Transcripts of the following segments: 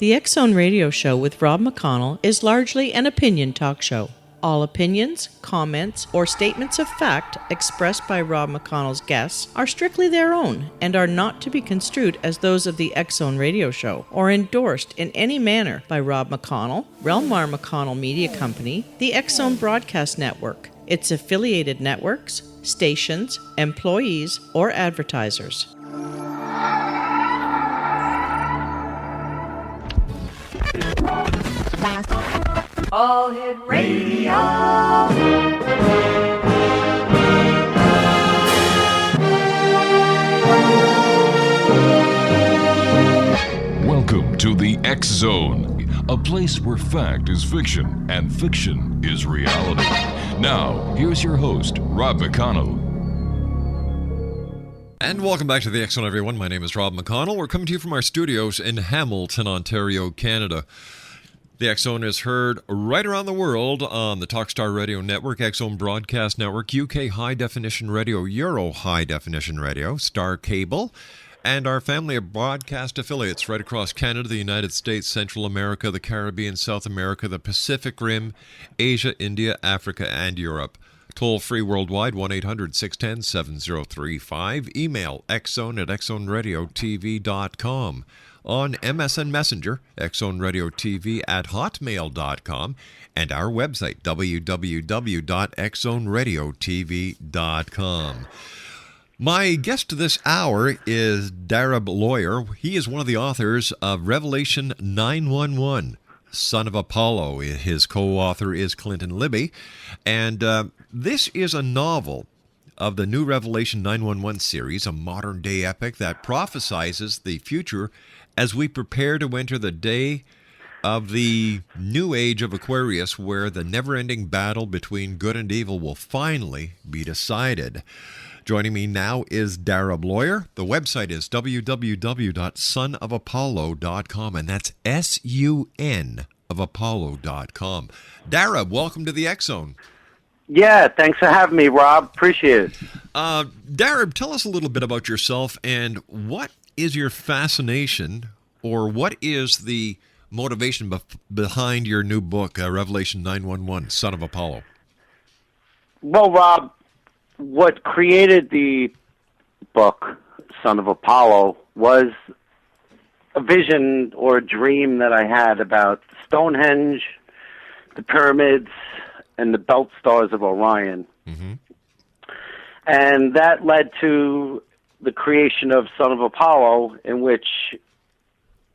The X Zone Radio Show with Rob McConnell is largely an opinion talk show. All opinions, comments, or statements of fact expressed by Rob McConnell's guests are strictly their own and are not to be construed as those of the X Zone Radio Show or endorsed in any manner by Rob McConnell, Relmar McConnell Media Company, the X Zone Broadcast Network, its affiliated networks, stations, employees, or advertisers. All Hit Radio. Welcome to the X Zone, a place where fact is fiction and fiction is reality. Now, here's your host, Rob McConnell. And welcome back to the X Zone, everyone. My name is Rob McConnell. We're coming to you from our studios in Hamilton, Ontario, Canada. The X Zone is heard right around the world on the Talkstar Radio Network, X Zone Broadcast Network, UK High Definition Radio, Euro High Definition Radio, Star Cable, and our family of broadcast affiliates right across Canada, the United States, Central America, the Caribbean, South America, the Pacific Rim, Asia, India, Africa, and Europe. Toll free worldwide, 1-800-610-7035. Email xzone@xzoneradiotv.com. On MSN Messenger, xzoneradiotv@hotmail.com, and our website, www.xzoneradiotv.com. My guest this hour is Darab Lawyer. He is one of the authors of Revelation 911, Son of Apollo. His co-author is Clinton Libbey, and this is a novel of the new Revelation 911 series, a modern-day epic that prophesizes the future as we prepare to enter the day of the new age of Aquarius, where the never-ending battle between good and evil will finally be decided. Joining me now is Darab Lawyer. The website is www.sonofapollo.com, and that's S-U-N of Apollo.com. Darab, welcome to the X Zone. Yeah, thanks for having me, Rob. Appreciate it. Darab, tell us a little bit about yourself and what is your fascination, or what is the motivation behind your new book, Revelation 911, Son of Apollo? Well, Rob, what created the book, Son of Apollo, was a vision or a dream that I had about Stonehenge, the pyramids, and the belt stars of Orion. Mm-hmm. And that led to the creation of Son of Apollo, in which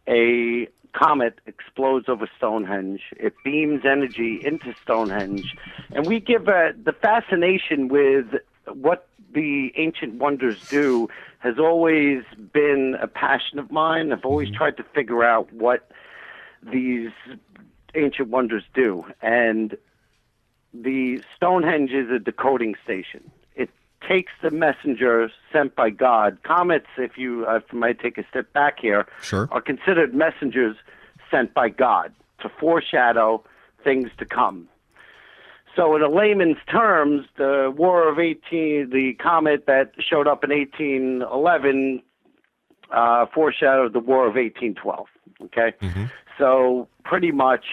a comet explodes over Stonehenge. It beams energy into Stonehenge. And we give the fascination with what the ancient wonders do has always been a passion of mine. I've always tried to figure out what these ancient wonders do. And the Stonehenge is a decoding station. It takes the messenger sent by God. Comets, if I might take a step back here, sure, are considered messengers sent by God to foreshadow things to come. So in a layman's terms, the comet that showed up in 1811 foreshadowed the War of 1812. Okay? Mm-hmm. So pretty much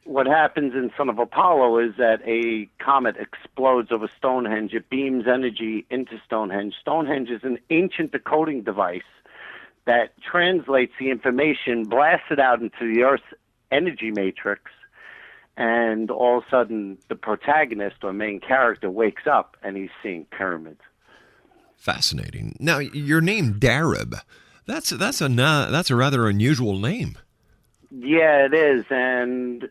what happens in Son of Apollo is that a comet explodes over Stonehenge. It beams energy into Stonehenge. Stonehenge is an ancient decoding device that translates the information, blasts it out into the Earth's energy matrix, and all of a sudden the protagonist or main character wakes up and he's seeing pyramids. Fascinating. Now, your name, Darab, that's a rather unusual name. Yeah, it is, and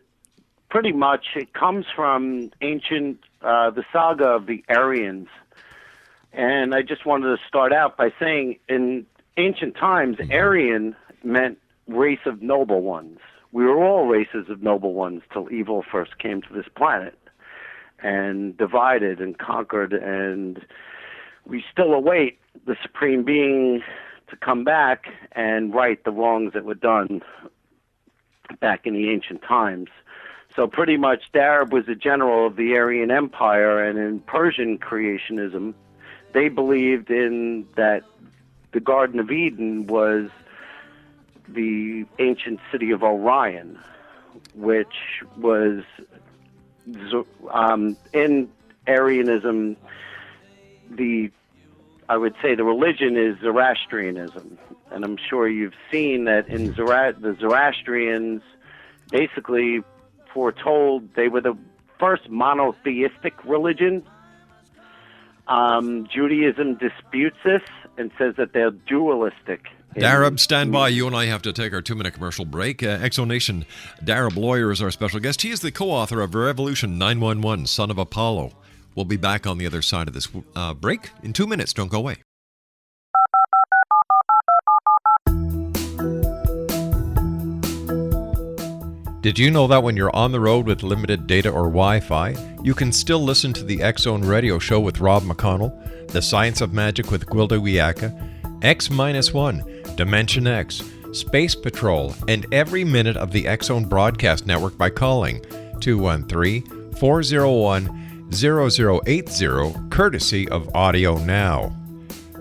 pretty much it comes from the saga of the Aryans. And I just wanted to start out by saying, in ancient times, Aryan meant race of noble ones. We were all races of noble ones till evil first came to this planet and divided and conquered, and we still await the Supreme Being to come back and right the wrongs that were done back in the ancient times. So pretty much Darab was a general of the Aryan Empire, and in Persian creationism, they believed in that the Garden of Eden was the ancient city of Orion, which was in Arianism, I would say the religion is Zoroastrianism. And I'm sure you've seen that in the Zoroastrians basically foretold they were the first monotheistic religion. Judaism disputes this and says that they're dualistic. Darab, stand by. You and I have to take our 2-minute commercial break. Exonation, Darab Lawyer is our special guest. He is the co-author of Revolution 911, Son of Apollo. We'll be back on the other side of this break in 2 minutes. Don't go away. Did you know that when you're on the road with limited data or Wi-Fi, you can still listen to the X-Zone Radio Show with Rob McConnell, The Science of Magic with Gwilda Wiyaka, X-1, Dimension X, Space Patrol, and every minute of the X-Zone Broadcast Network by calling 213-401-0080, courtesy of Audio Now.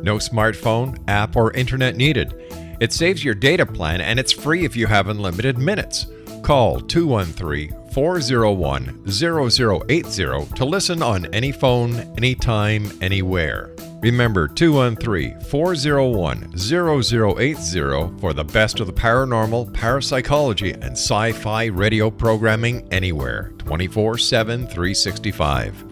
No smartphone, app, or internet needed. It saves your data plan and it's free if you have unlimited minutes. Call 213-401-0080 to listen on any phone, anytime, anywhere. Remember 213-401-0080 for the best of the paranormal, parapsychology, and sci-fi radio programming anywhere, 24/7, 365.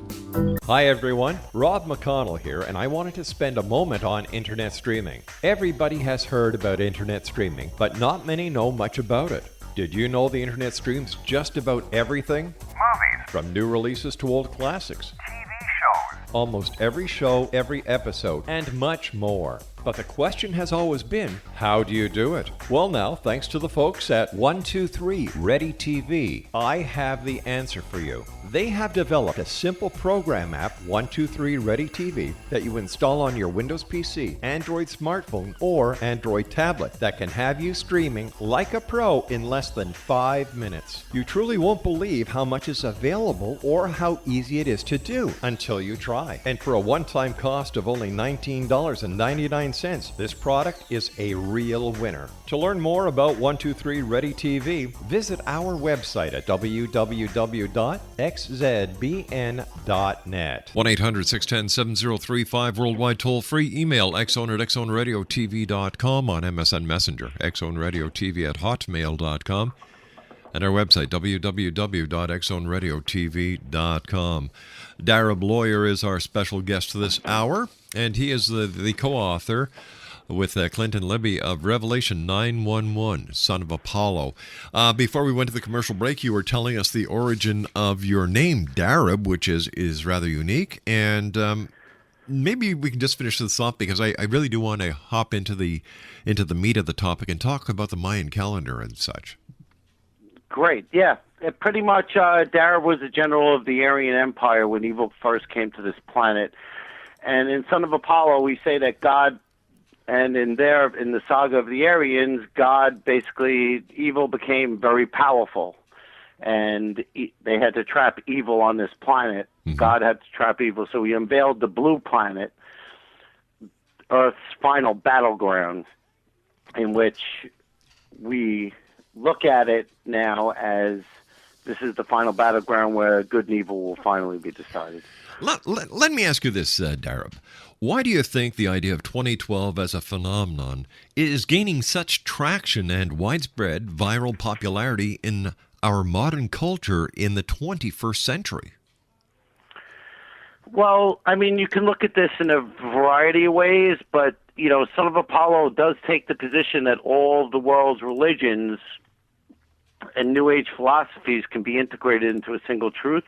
Hi everyone, Rob McConnell here, and I wanted to spend a moment on internet streaming. Everybody has heard about internet streaming, but not many know much about it. Did you know the internet streams just about everything? Movies. From new releases to old classics. TV shows. Almost every show, every episode, and much more. But the question has always been, how do you do it? Well now, thanks to the folks at 123 Ready TV, I have the answer for you. They have developed a simple program app, 123 Ready TV, that you install on your Windows PC, Android smartphone, or Android tablet that can have you streaming like a pro in less than 5 minutes. You truly won't believe how much is available or how easy it is to do until you try. And for a one-time cost of only $19.99, this product is a real winner. To learn more about 123 Ready TV, visit our website at www.xzbn.net. 1-800-610-7035, worldwide toll-free. Email xzone@xzoneradiotv.com, on MSN Messenger, xzoneradiotv@hotmail.com, and our website, www.xzoneradiotv.com. Darab Lawyer is our special guest this hour, and he is the co-author with Clint and Libbey of Revelation 911, Son of Apollo. Before we went to the commercial break, you were telling us the origin of your name, Darab, which is rather unique, and maybe we can just finish this off because I really do want to hop into the meat of the topic and talk about the Mayan calendar and such. Great, yeah. Pretty much, Darab was a general of the Aryan Empire when evil first came to this planet. And in Son of Apollo, we say that God, and in the saga of the Aryans, God basically, evil became very powerful. And they had to trap evil on this planet. Mm-hmm. God had to trap evil, so he unveiled the blue planet, Earth's final battleground, in which we look at it now as this is the final battleground where good and evil will finally be decided. Let me ask you this, Darab. Why do you think the idea of 2012 as a phenomenon is gaining such traction and widespread viral popularity in our modern culture in the 21st century? Well, I mean, you can look at this in a variety of ways, but, Son of Apollo does take the position that all the world's religions and New Age philosophies can be integrated into a single truth.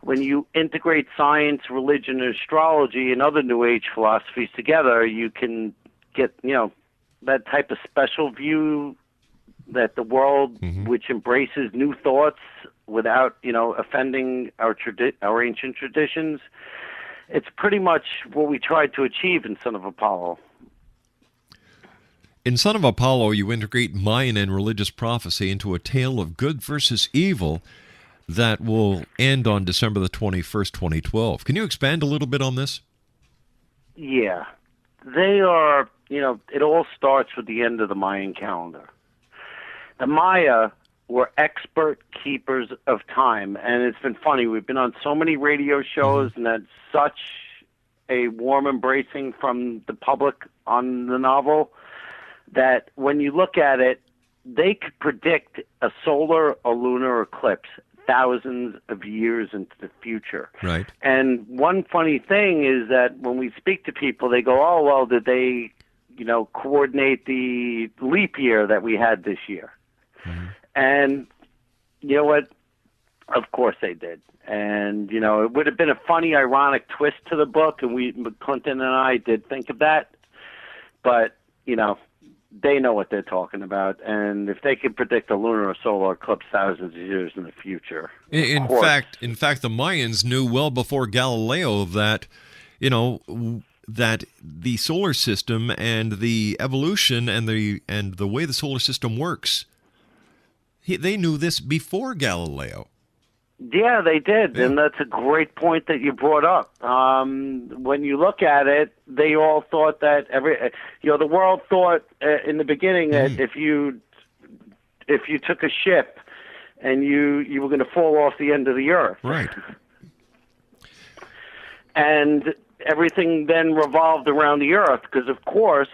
When you integrate science, religion, and astrology and other New Age philosophies together, you can get, that type of special view that the world, which embraces new thoughts without, offending our ancient traditions. It's pretty much what we tried to achieve in Son of Apollo. In Son of Apollo, you integrate Mayan and religious prophecy into a tale of good versus evil that will end on December the 21st, 2012. Can you expand a little bit on this? Yeah. they are, it all starts with the end of the Mayan calendar. The Maya were expert keepers of time, and it's been funny. We've been on so many radio shows, and that's such a warm embracing from the public on the novel that when you look at it, they could predict a solar or lunar eclipse thousands of years into the future. Right. And one funny thing is that when we speak to people, they go, oh, well, did they, coordinate the leap year that we had this year? And you know what? Of course they did. And, it would have been a funny, ironic twist to the book, and Clinton and I did think of that. But, they know what they're talking about. And if they can predict a lunar or solar eclipse thousands of years in the future. In fact, the Mayans knew well before Galileo that, that the solar system and the evolution and the way the solar system works, they knew this before Galileo. Yeah, they did, and that's a great point that you brought up. When you look at it, they all thought that the world thought in the beginning that if you took a ship and you were going to fall off the end of the earth, right? And everything then revolved around the earth, because of course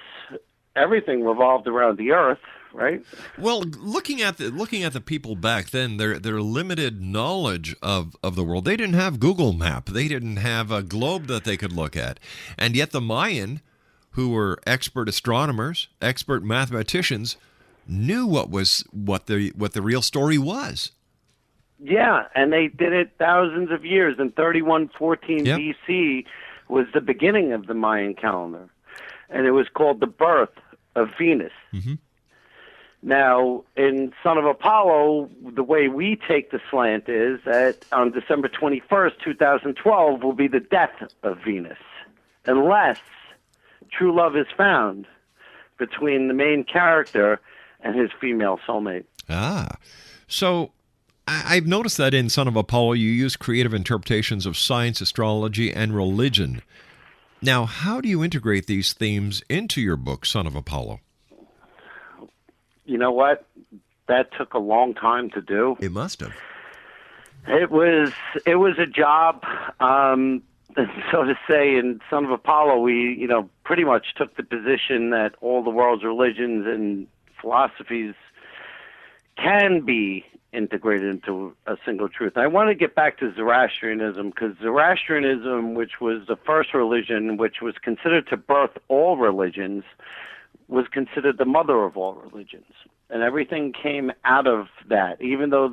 everything revolved around the earth. Right. Well, looking at the people back then, their limited knowledge of the world, they didn't have Google Map, they didn't have a globe that they could look at, and yet the Mayan, who were expert astronomers, expert mathematicians, knew what the real story was. Yeah, and they did it thousands of years. In 3114 BC was the beginning of the Mayan calendar, and it was called the birth of Venus. Mm-hmm. Now, in Son of Apollo, the way we take the slant is that on December 21st, 2012, will be the death of Venus, unless true love is found between the main character and his female soulmate. So I've noticed that in Son of Apollo, you use creative interpretations of science, astrology, and religion. Now, how do you integrate these themes into your book, Son of Apollo? You know what? That took a long time to do. It must have. It was a job, so to say. In Son of Apollo, we pretty much took the position that all the world's religions and philosophies can be integrated into a single truth. I want to get back to Zoroastrianism, because Zoroastrianism, which was the first religion which was considered to birth all religions, was considered the mother of all religions, and everything came out of that. Even though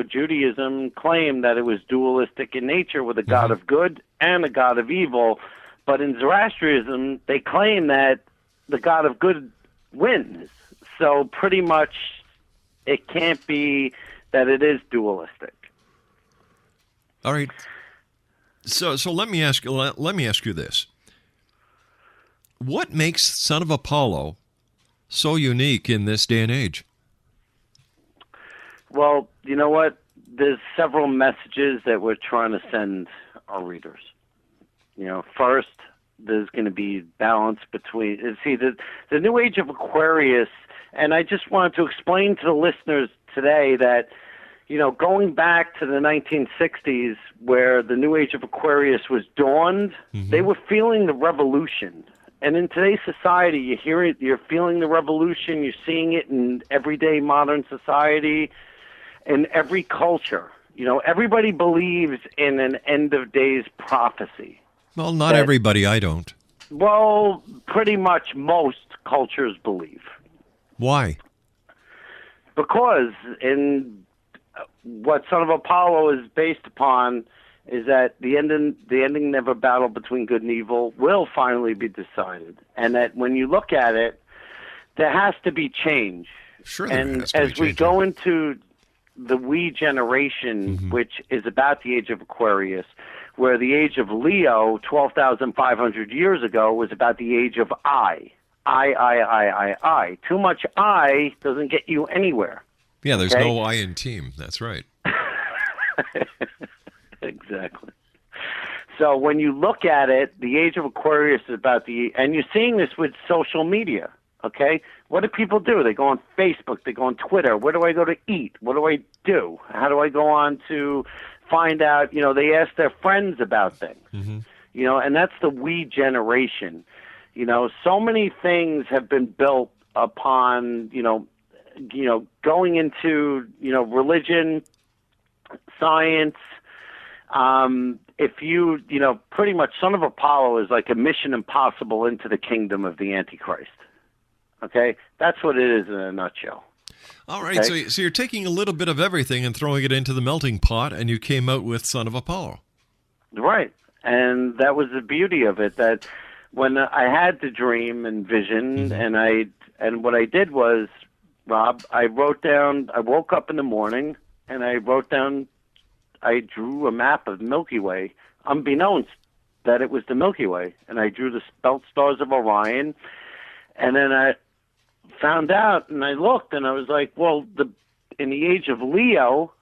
Judaism claimed that it was dualistic in nature, with a god of good and a god of evil, but in Zoroastrianism they claim that the god of good wins. So pretty much, it can't be that it is dualistic. All right. So let me ask you this. What makes Son of Apollo so unique in this day and age? Well, you know what? There's several messages that we're trying to send our readers. First, there's going to be balance between... See, the New Age of Aquarius, and I just wanted to explain to the listeners today that, going back to the 1960s, where the New Age of Aquarius was dawned, they were feeling the revolution. And in today's society, you hear it, you're feeling the revolution, you're seeing it in everyday modern society, in every culture. Everybody believes in an end of days prophecy. Well, not everybody, I don't. Well, pretty much most cultures believe. Why? Because in what Son of Apollo is based upon is that the ending of a battle between good and evil will finally be decided, and that when you look at it, there has to be change. Sure, and as we go into the we generation, which is about the age of Aquarius, where the age of Leo, 12,500 years ago, was about the age of I. Too much I doesn't get you anywhere. Yeah, there's no I in team. That's right. Exactly. So when you look at it, the age of Aquarius is about and you're seeing this with social media, okay? What do people do? They go on Facebook, they go on Twitter. Where do I go to eat? What do I do? How do I go on to find out, they ask their friends about things, and that's the we generation. So many things have been built upon, going into, religion, science. If you, pretty much Son of Apollo is like a mission impossible into the kingdom of the Antichrist. Okay? That's what it is in a nutshell. All right, Okay? so you're taking a little bit of everything and throwing it into the melting pot, and you came out with Son of Apollo. Right. And that was the beauty of it, that when I had the dream and vision, and what I did was, Rob, I woke up in the morning, and I drew a map of Milky Way, unbeknownst that it was the Milky Way, and I drew the belt stars of Orion, and then I found out, and I looked, and I was like, well, in the age of Leo,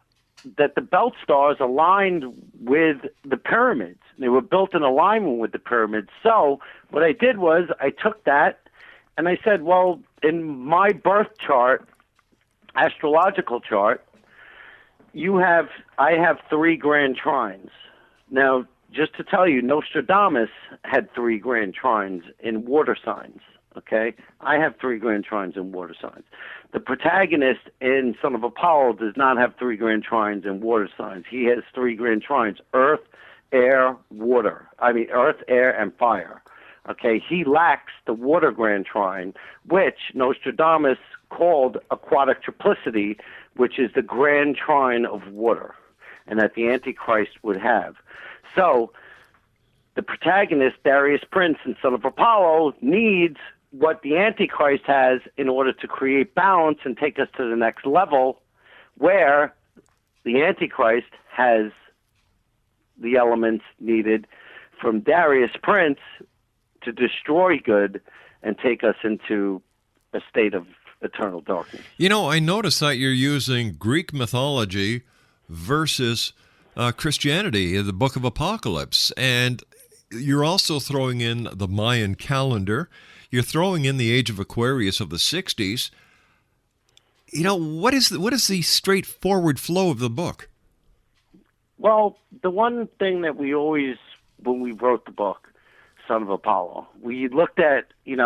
that the belt stars aligned with the pyramids. They were built in alignment with the pyramids. So what I did was I took that, and I said, well, in my birth chart, astrological chart, I have 3 grand trines. Now, just to tell you, Nostradamus had 3 grand trines in water signs, okay? I have 3 grand trines in water signs. The protagonist in Son of Apollo does not have 3 grand trines in water signs. He has 3 grand trines, earth, air, water. Earth, air, and fire. Okay, he lacks the water grand trine, which Nostradamus called aquatic triplicity, which is the grand trine of water, and that the Antichrist would have. So the protagonist, Darius Prince in Son of Apollo, needs what the Antichrist has in order to create balance and take us to the next level, where the Antichrist has the elements needed from Darius Prince to destroy good and take us into a state of eternal darkness. I noticed that you're using Greek mythology versus Christianity, the Book of Apocalypse, and you're also throwing in the Mayan calendar. You're throwing in the age of Aquarius of the 60s. What is the straightforward flow of the book? Well, the one thing that we always, when we wrote the book, Son of Apollo, we looked at, we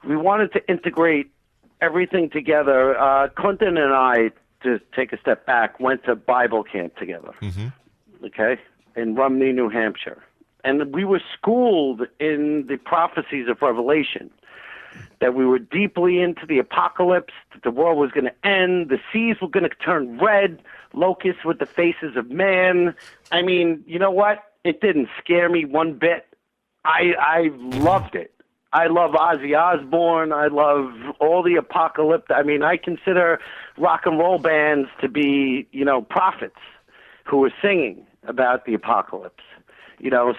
wanted to integrate everything together. Clinton and I, to take a step back, went to Bible camp together, okay, in Rumney, New Hampshire. And we were schooled in the prophecies of Revelation, that we were deeply into the apocalypse, that the world was going to end, the seas were going to turn red, locusts with the faces of man. You know what? It didn't scare me one bit. I loved it. I love Ozzy Osbourne. I love all the apocalypse. I consider rock and roll bands to be, prophets who were singing about the apocalypse.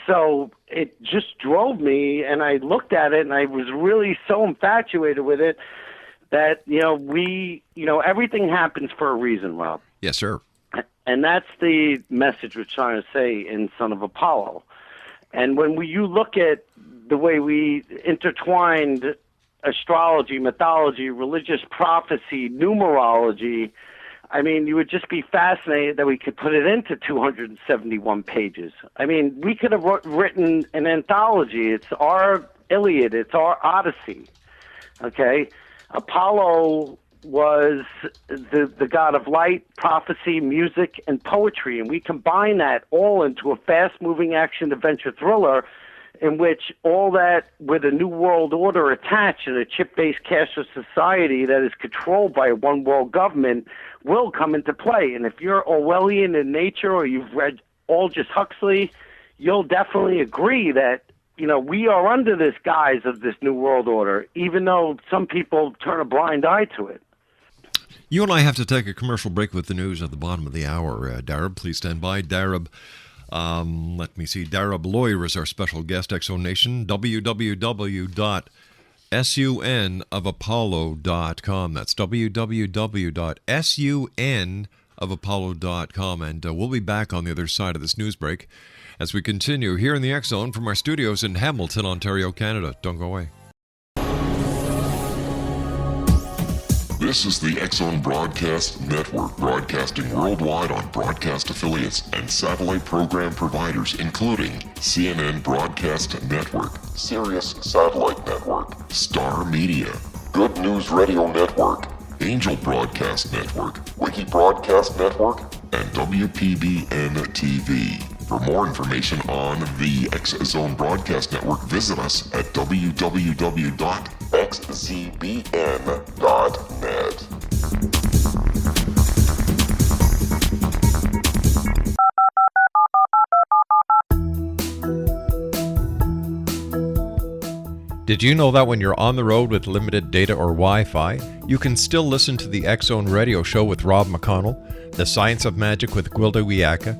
So it just drove me, and I looked at it, and I was really so infatuated with it that, everything happens for a reason, Rob. Yes, sir. And that's the message we're trying to say in Son of Apollo. And when you look at the way we intertwined astrology, mythology, religious prophecy, numerology, you would just be fascinated that we could put it into 271 pages. We could have written an anthology. It's our Iliad. It's our Odyssey. Okay? Apollo was the god of light, prophecy, music, and poetry, and we combine that all into a fast-moving action-adventure thriller in which all that, with a new world order attached and a chip-based cashless society that is controlled by a one-world government, will come into play. And if you're Orwellian in nature or you've read Aldous Huxley, you'll definitely agree that, we are under this guise of this new world order, even though some people turn a blind eye to it. You and I have to take a commercial break with the news at the bottom of the hour. Darab, please stand by. Darab, let me see. Darab Lawyer is our special guest. Exo Nation, www.sunofapollo.com. That's www.sunofapollo.com. sonofapollo.com. And we'll be back on the other side of this news break as we continue here in the X Zone from our studios in Hamilton, Ontario, Canada. Don't go away. This is the X Zone Broadcast Network, broadcasting worldwide on broadcast affiliates and satellite program providers, including CNN Broadcast Network, Sirius Satellite Network, Star Media, Good News Radio Network, Angel Broadcast Network, Wiki Broadcast Network, and WPBN TV. For more information on the X Zone Broadcast Network, visit us at www.xzbn.net. Did you know that when you're on the road with limited data or Wi-Fi, you can still listen to the X Zone Radio Show with Rob McConnell, The Science of Magic with Gwilda Wiyaka,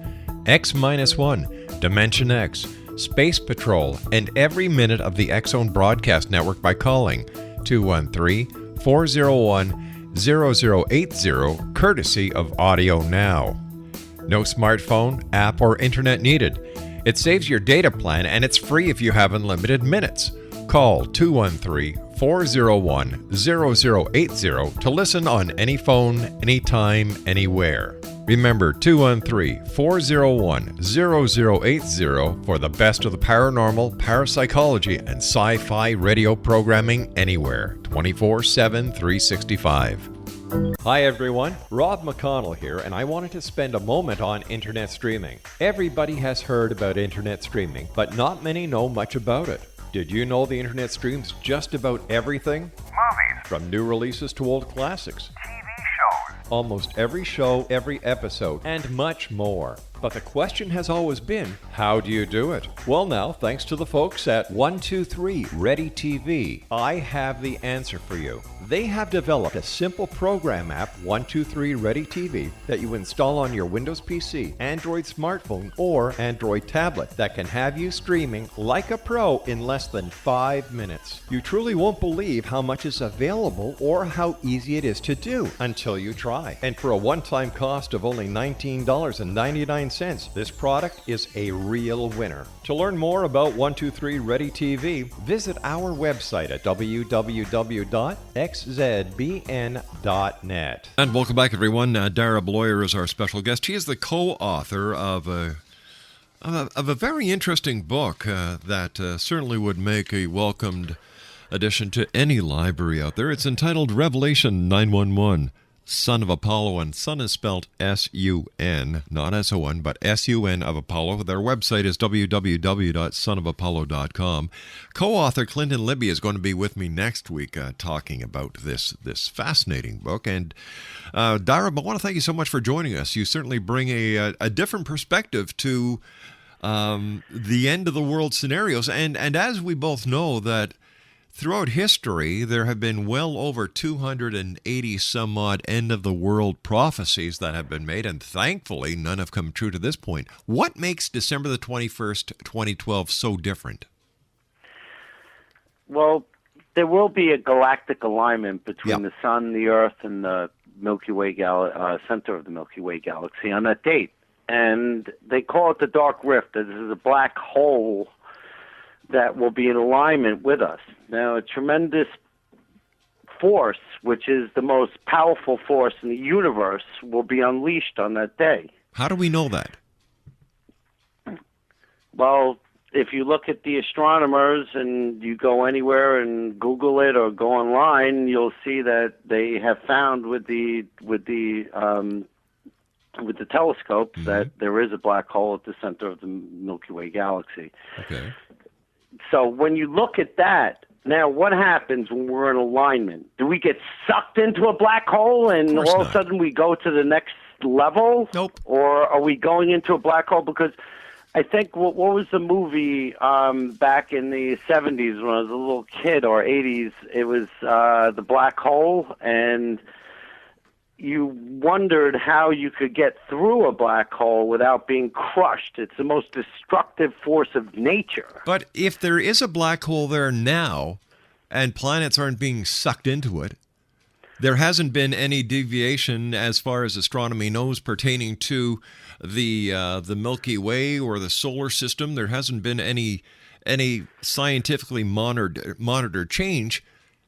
X-1, Dimension X, Space Patrol, and every minute of the X Zone Broadcast Network by calling 213-401-0080, courtesy of Audio Now. No smartphone, app, or internet needed. It saves your data plan and it's free if you have unlimited minutes. Call 213-401-0080 to listen on any phone, anytime, anywhere. Remember 213-401-0080 for the best of the paranormal, parapsychology, and sci-fi radio programming anywhere, 24/7, 365. Hi everyone, Rob McConnell here, and I wanted to spend a moment on internet streaming. Everybody has heard about internet streaming, but not many know much about it. Did you know the internet streams just about everything? Movies, From new releases to old classics. TV shows, Almost every show, every episode, and much more. But the question has always been, how do you do it? Well now, thanks to the folks at 123 Ready TV, I have the answer for you. They have developed a simple program app, 123 Ready TV, that you install on your Windows PC, Android smartphone, or Android tablet that can have you streaming like a pro in less than 5 minutes. You truly won't believe how much is available or how easy it is to do until you try. And for a one-time cost of only $19.99, this product is a real winner. To learn more about 123 Ready TV, visit our website at www.xzbn.net. And welcome back, everyone. Darab Lawyer is our special guest. He is the co-author of a very interesting book that certainly would make a welcomed addition to any library out there. It's entitled Revelation 911. Son of Apollo, and Son is spelled S-U-N, not S-O-N, but S-U-N of Apollo. Their website is www.sonofapollo.com. Co-author Clinton Libbey is going to be with me next week talking about this fascinating book. And Darab, I want to thank you so much for joining us. You certainly bring a different perspective to the end of the world scenarios. And as we both know that throughout history, there have been well over 280 some odd end-of-the-world prophecies that have been made, and thankfully, none have come true to this point. What makes December the 21st, 2012 so different? Well, there will be a galactic alignment between the Sun, the Earth, and the Milky Way center of the Milky Way galaxy on that date. And they call it the Dark Rift. This is a black hole that will be in alignment with us. Now, a tremendous force, which is the most powerful force in the universe, will be unleashed on that day. How do we know that? Well, if you look at the astronomers and you go anywhere and Google it or go online, you'll see that they have found with the telescopes that there is a black hole at the center of the Milky Way galaxy. Okay. So when you look at that, now what happens when we're in alignment? Do we get sucked into a black hole and all of a sudden we go to the next level? Nope. Or are we going into a black hole? Because I think, what was the movie back in the 70s when I was a little kid, or 80s? It was The Black Hole, and you wondered how you could get through a black hole without being crushed. It's the most destructive force of nature. But if there is a black hole there now and planets aren't being sucked into it, There hasn't been any deviation as far as astronomy knows pertaining to the Milky Way or the solar system. There hasn't been any scientifically monitored change,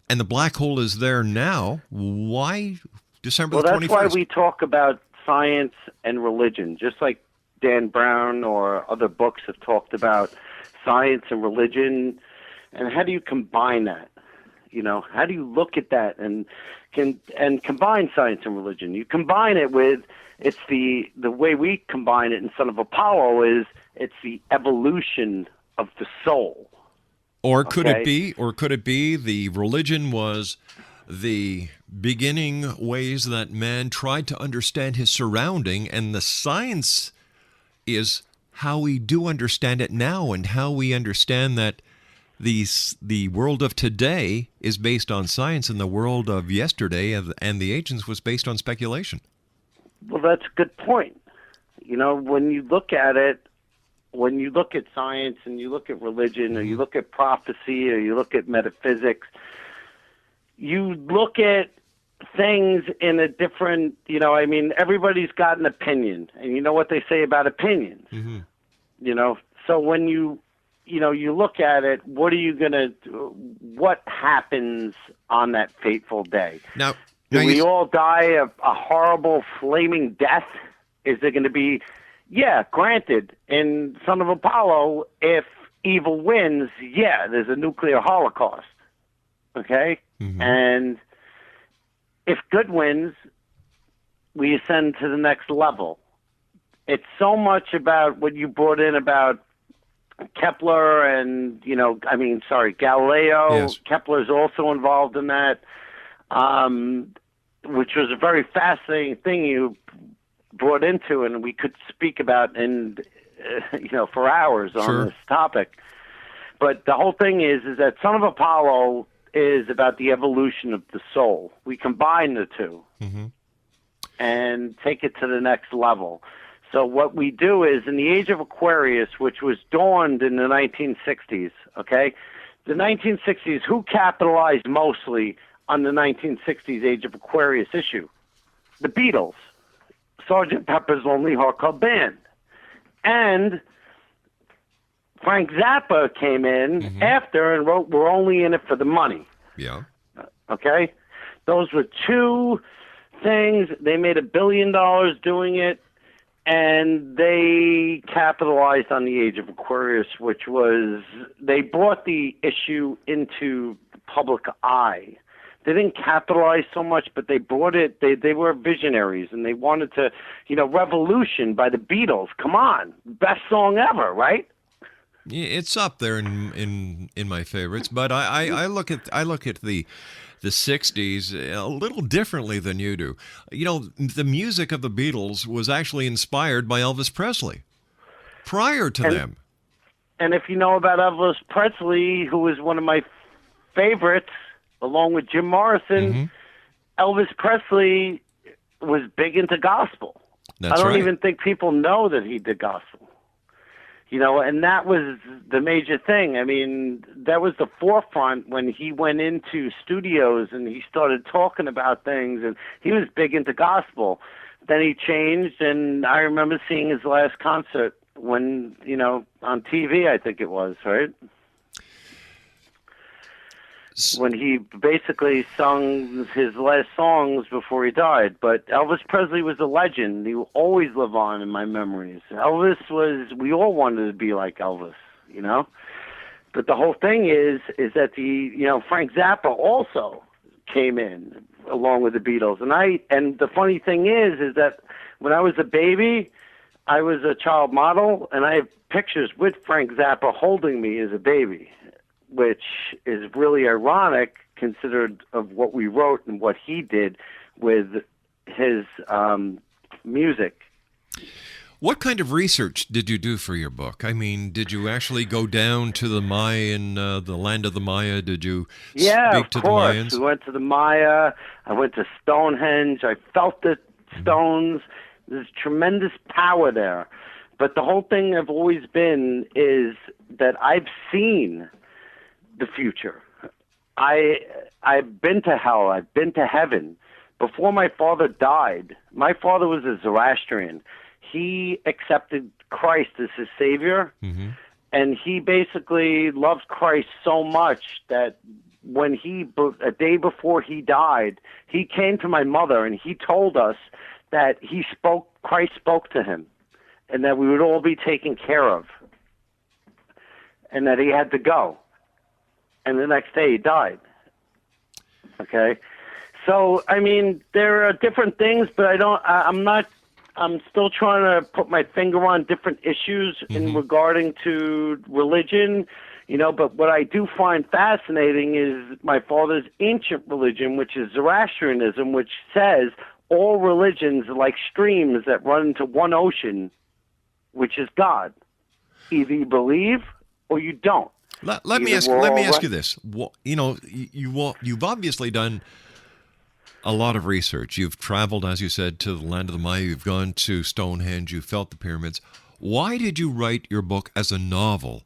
and the black hole is there now. Why December the 21st? Well, that's why we talk about science and religion, just like Dan Brown or other books have talked about science and religion. And how do you combine that? How do you look at that and combine science and religion? You combine it with, it's the way we combine it in Son of Apollo is it's the evolution of the soul. Or could it be the religion was the beginning ways that man tried to understand his surrounding, and the science is how we do understand it now, and how we understand that the world of today is based on science, and the world of yesterday and the ancients was based on speculation. Well, that's a good point. When you look at it, when you look at science and you look at religion, or you look at prophecy, or you look at metaphysics, you look at things in a different, everybody's got an opinion, and you know what they say about opinions. So when you look at it, what happens on that fateful day? Now do we all die a horrible flaming death? Is there going to be, granted, in Son of Apollo, if evil wins, there's a nuclear holocaust. Okay? And if good wins, we ascend to the next level. It's so much about what you brought in about Kepler and, Galileo. Yes. Kepler's also involved in that, which was a very fascinating thing you brought into, and we could speak about for hours on this topic. But the whole thing is that Son of Apollo is about the evolution of the soul. We combine the two and take it to the next level. So what we do is, in the age of Aquarius, which was dawned in the 1960s, okay? The 1960s, who capitalized mostly on the 1960s age of Aquarius issue? The Beatles, Sgt. Pepper's Lonely Heart Club Band. And Frank Zappa came in after and wrote We're Only in It for the Money. Yeah. Okay? Those were two things. They made $1 billion doing it, and they capitalized on the age of Aquarius, which was they brought the issue into the public eye. They didn't capitalize so much, but they brought it. They were visionaries, and they wanted to, Revolution by the Beatles. Come on, best song ever, right? It's up there in my favorites, but I look at the 60s a little differently than you do. The music of the Beatles was actually inspired by Elvis Presley prior to them. And if you know about Elvis Presley, who was one of my favorites, along with Jim Morrison, Elvis Presley was big into gospel. That's I don't right. even think people know that he did gospel. And that was the major thing. I mean, that was the forefront when he went into studios and he started talking about things, and he was big into gospel. Then he changed, and I remember seeing his last concert when, on TV, I think it was, right? When he basically sung his last songs before he died. But Elvis Presley was a legend. He will always live on in my memories. We all wanted to be like Elvis, But the whole thing is that Frank Zappa also came in along with the Beatles. And the funny thing is that when I was a baby, I was a child model, and I have pictures with Frank Zappa holding me as a baby, which is really ironic considered of what we wrote and what he did with his music. What kind of research did you do for your book? I mean, did you actually go down to the Mayan, the land of the Maya? Did you speak to the Mayans? We went to the Maya. I went to Stonehenge. I felt the stones. There's tremendous power there. But the whole thing I've always been is that I've seen the future. I've been to hell. I've been to heaven. Before my father died, my father was a Zoroastrian. He accepted Christ as his savior, and he basically loved Christ so much that when a day before he died, he came to my mother and he told us that Christ spoke to him, and that we would all be taken care of, and that he had to go. And the next day he died. Okay? So, I mean, there are different things, but I'm still trying to put my finger on different issues in regarding to religion, but what I do find fascinating is my father's ancient religion, which is Zoroastrianism, which says all religions are like streams that run into one ocean, which is God. Either you believe or you don't. Let me ask you this. You've obviously done a lot of research. You've traveled, as you said, to the land of the Maya. You've gone to Stonehenge. You felt the pyramids. Why did you write your book as a novel?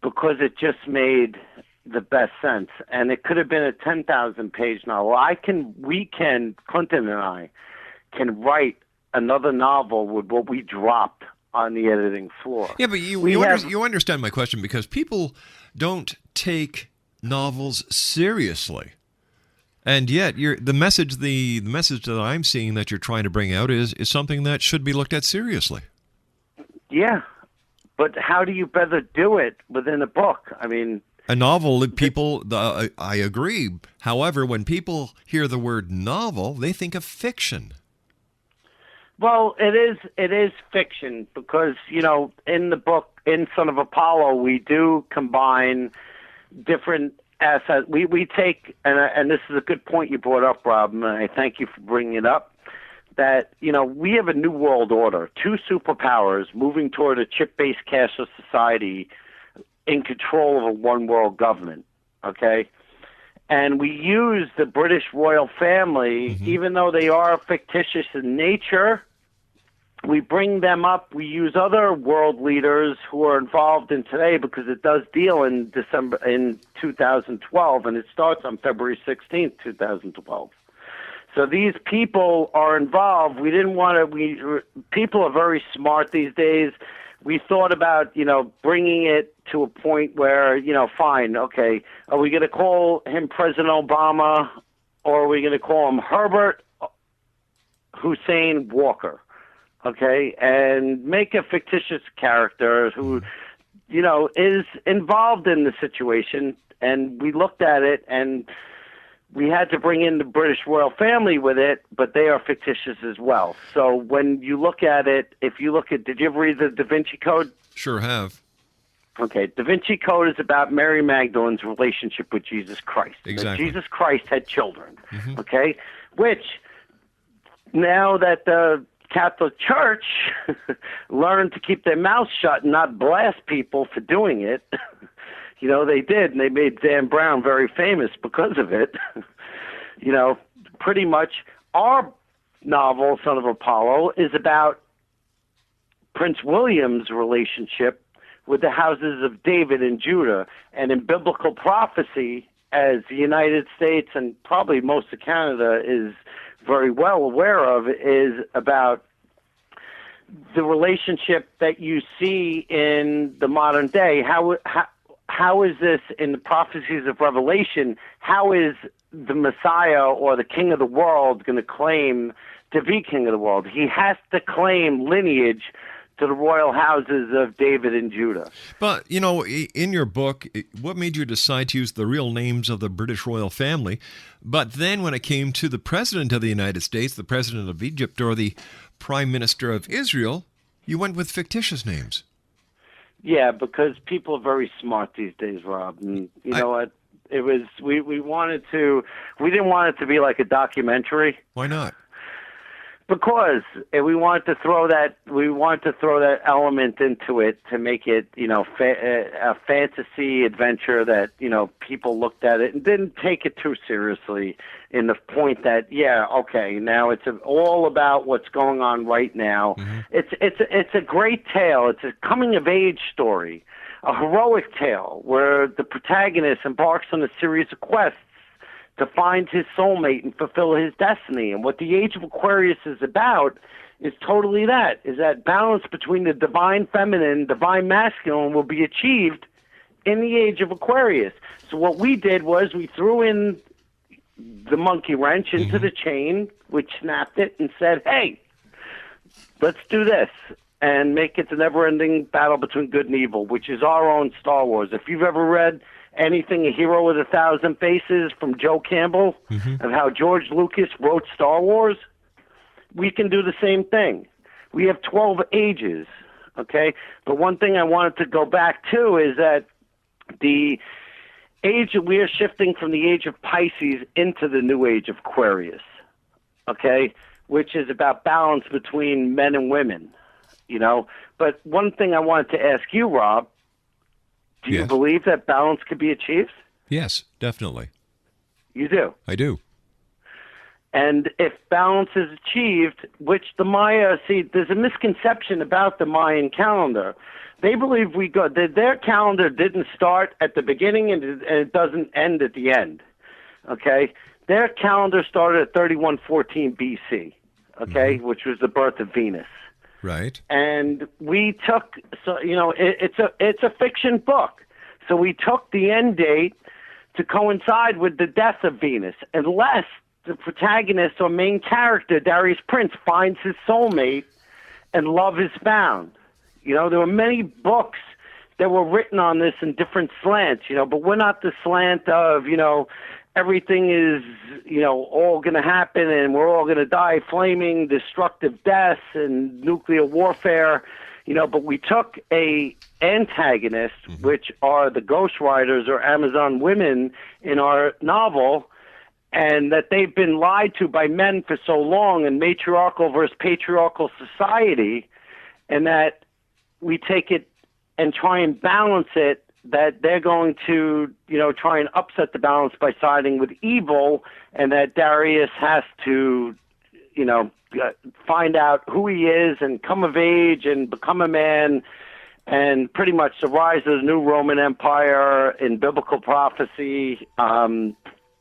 Because it just made the best sense, and it could have been a 10,000-page novel. Clinton and I can write another novel with what we dropped on the editing floor. Yeah, but you understand my question, because people don't take novels seriously, and yet the message that I'm seeing that you're trying to bring out is something that should be looked at seriously. Yeah, but how do you better do it within a book? I mean, a novel, I agree. However, when people hear the word novel, they think of fiction. Well, it is fiction because, in the book, in Son of Apollo, we do combine different assets. We take, and this is a good point you brought up, Rob, and I thank you for bringing it up, that, we have a new world order, two superpowers moving toward a chip-based cashless society in control of a one-world government, okay? And we use the British royal family, even though they are fictitious in nature. We bring them up. We use other world leaders who are involved in today because it does deal in 2012, and it starts on February 16th, 2012. So these people are involved. We didn't want to. People are very smart these days. We thought about, bringing it to a point where, fine, okay, are we going to call him President Obama, or are we going to call him Herbert Hussein Walker? Okay, and make a fictitious character who, is involved in the situation. And we looked at it, and we had to bring in the British royal family with it, but they are fictitious as well. So when you look at it, did you ever read the Da Vinci Code? Sure have. Okay, Da Vinci Code is about Mary Magdalene's relationship with Jesus Christ. Exactly. Jesus Christ had children, okay, which now that the Catholic Church learned to keep their mouths shut and not blast people for doing it. They did, and they made Dan Brown very famous because of it. Pretty much our novel, Son of Apollo, is about Prince William's relationship with the houses of David and Judah. And in biblical prophecy, as the United States and probably most of Canada is very well aware of, is about the relationship that you see in the modern day. How is this in the prophecies of Revelation? How is the Messiah or the King of the world going to claim to be King of the world? He has to claim lineage to the royal houses of David and Judah. But, in your book, what made you decide to use the real names of the British royal family? But then when it came to the President of the United States, the President of Egypt, or the Prime Minister of Israel, you went with fictitious names. Yeah, because people are very smart these days, Rob. And you know what? It was we didn't want it to be like a documentary. Why not? Because we wanted to throw that element into it to make it, a fantasy adventure that, people looked at it and didn't take it too seriously in the point that, now it's all about what's going on right now. It's a great tale. It's a coming of age story a heroic tale where the protagonist embarks on a series of quests to find his soulmate and fulfill his destiny. And what the Age of Aquarius is about is totally that, is that balance between the divine feminine, divine masculine will be achieved in the Age of Aquarius. So what we did was we threw in the monkey wrench into the chain, which snapped it and said, hey, let's do this and make it the never-ending battle between good and evil, which is our own Star Wars. If you've ever read anything A Hero with a Thousand Faces from Joe Campbell and how George Lucas wrote Star Wars, we can do the same thing. We have 12 ages, okay? But one thing I wanted to go back to is that the age that we are shifting from the age of Pisces into the new age of Aquarius, okay, which is about balance between men and women, you know. But one thing I wanted to ask you, Rob, do you believe that balance could be achieved? Yes, definitely. You do? I do. And if balance is achieved, which the Maya, see, there's a misconception about the Mayan calendar. They believe that their calendar didn't start at the beginning and it doesn't end at the end, okay? Their calendar started at 3114 BC, okay, which was the birth of Venus. Right. And we took, so you know, it's a fiction book. So we took the end date to coincide with the death of Venus, unless the protagonist or main character, Darius Prince, finds his soulmate and love is found. You know, there were many books that were written on this in different slants, you know, but we're not the slant of, you know, everything is, you know, all going to happen and we're all going to die flaming, destructive deaths and nuclear warfare, you know, but we took a antagonist, which are the Ghost Riders or Amazon women in our novel, and that they've been lied to by men for so long in matriarchal versus patriarchal society, and that we take it and try and balance it, that they're going to, you know, try and upset the balance by siding with evil, and that Darius has to, you know, find out who he is and come of age and become a man, and pretty much the rise of the new Roman Empire in biblical prophecy,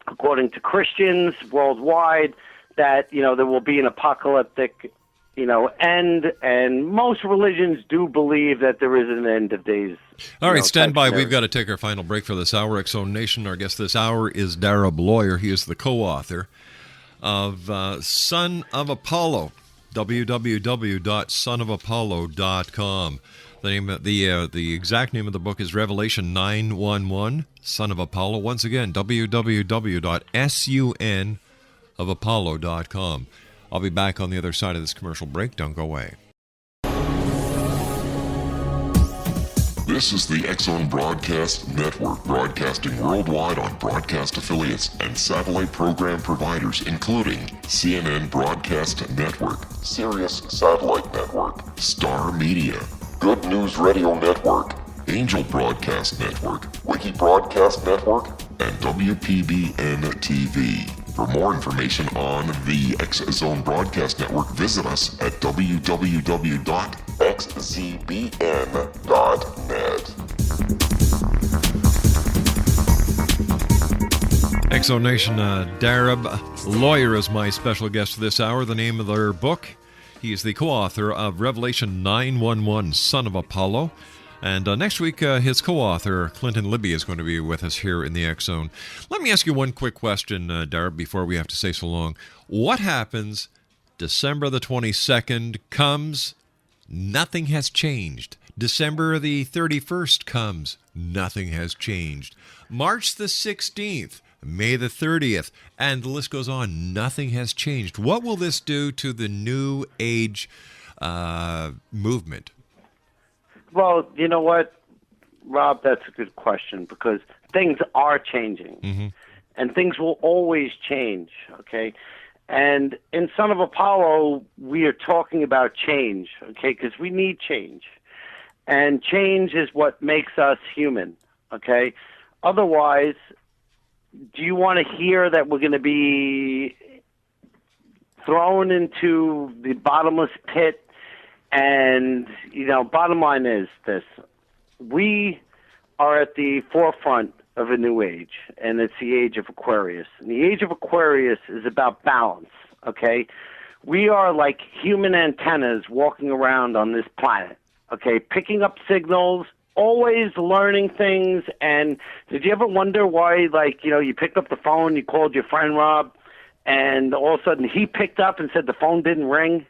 according to Christians worldwide, that, you know, there will be an apocalyptic, you know, end, and most religions do believe that there is an end of days. All right, stand by. We've got to take our final break for this hour. X-Zone Nation, our guest this hour is Darab Lawyer. He is the co-author of Son of Apollo, www.sonofapollo.com. The exact name of the book is Revelation 911, Son of Apollo. Once again, www.sunofapollo.com. I'll be back on the other side of this commercial break. Don't go away. This is the X-Zone Broadcast Network, broadcasting worldwide on broadcast affiliates and satellite program providers, including CNN Broadcast Network, Sirius Satellite Network, Star Media, Good News Radio Network, Angel Broadcast Network, Wiki Broadcast Network, and WPBN TV. For more information on the X-Zone Broadcast Network, visit us at www.xzbn.net. X-Zone Nation, Darab Lawyer is my special guest this hour. The name of their book, he is the co-author of Revelation 911, Son of Apollo. And next week, his co-author, Clinton Libbey, is going to be with us here in the X-Zone. Let me ask you one quick question, Darab, before we have to say so long. What happens December the 22nd comes, nothing has changed. December the 31st comes, nothing has changed. March the 16th, May the 30th, and the list goes on. Nothing has changed. What will this do to the New Age movement? Well, you know what, Rob, that's a good question, because things are changing, and things will always change, okay? And in Son of Apollo, we are talking about change, okay, because we need change. And change is what makes us human, okay? Otherwise, do you want to hear that we're going to be thrown into the bottomless pit? And, you know, bottom line is this. We are at the forefront of a new age, and it's the age of Aquarius. And the age of Aquarius is about balance, okay? We are like human antennas walking around on this planet, okay, picking up signals, always learning things. And did you ever wonder why, like, you know, you picked up the phone, you called your friend Rob, and all of a sudden he picked up and said the phone didn't ring?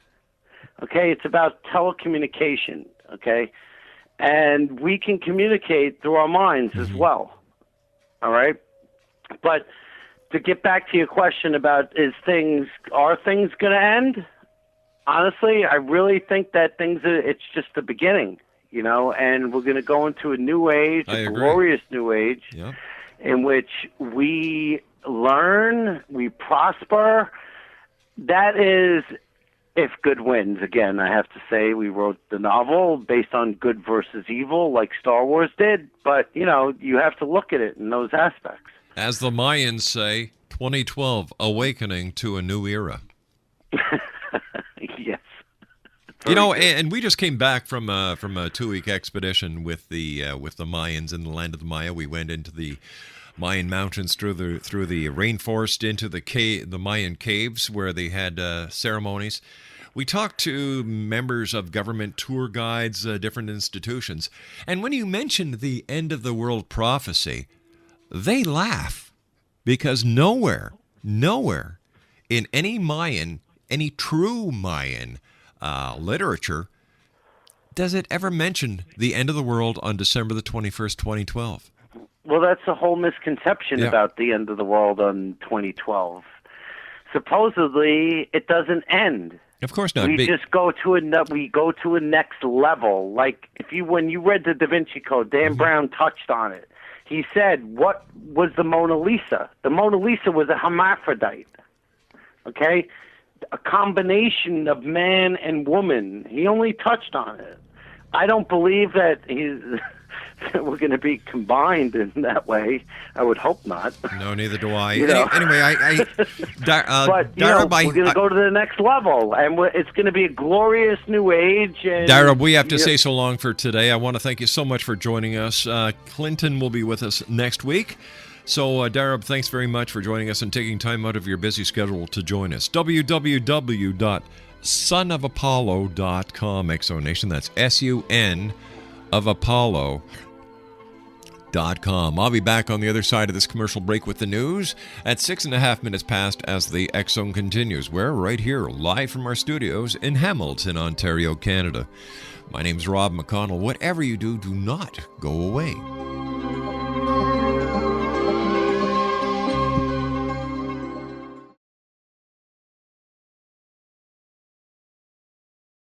Okay, it's about telecommunication, okay? And we can communicate through our minds as well, all right? But to get back to your question about are things going to end? Honestly, I really think that it's just the beginning, you know, and we're going to go into a new age, a glorious new age, in which we learn, we prosper. That is, if good wins. Again, I have to say, we wrote the novel based on good versus evil, like Star Wars did, but, you know, you have to look at it in those aspects. As the Mayans say, 2012, awakening to a new era. Yes. You know, and we just came back from a 2-week expedition with the Mayans in the land of the Maya. We went into the Mayan mountains, through the rainforest, into the Mayan caves where they had ceremonies. We talked to members of government, tour guides, different institutions. And when you mentioned the end of the world prophecy, they laugh, because nowhere in any true Mayan literature does it ever mention the end of the world on December the 21st, 2012. Well, that's a whole misconception about the end of the world on 2012. Supposedly, it doesn't end. Of course not. We just go to a next level. Like when you read the Da Vinci Code, Dan Brown touched on it. He said, "What was the Mona Lisa? The Mona Lisa was a hermaphrodite. Okay, a combination of man and woman." He only touched on it. I don't believe that we're going to be combined in that way. I would hope not. No, neither do I. Anyway, but Darab, we're going to go to the next level, and it's going to be a glorious new age. And, Darab, we have to say so long for today. I want to thank you so much for joining us. Clinton will be with us next week. So, Darab, thanks very much for joining us and taking time out of your busy schedule to join us. www.sonofapollo.com, ExoNation. That's SUN of Apollo.com. I'll be back on the other side of this commercial break with the news at 6.5 minutes past as the X Zone continues. We're right here, live from our studios in Hamilton, Ontario, Canada. My name's Rob McConnell. Whatever you do, do not go away.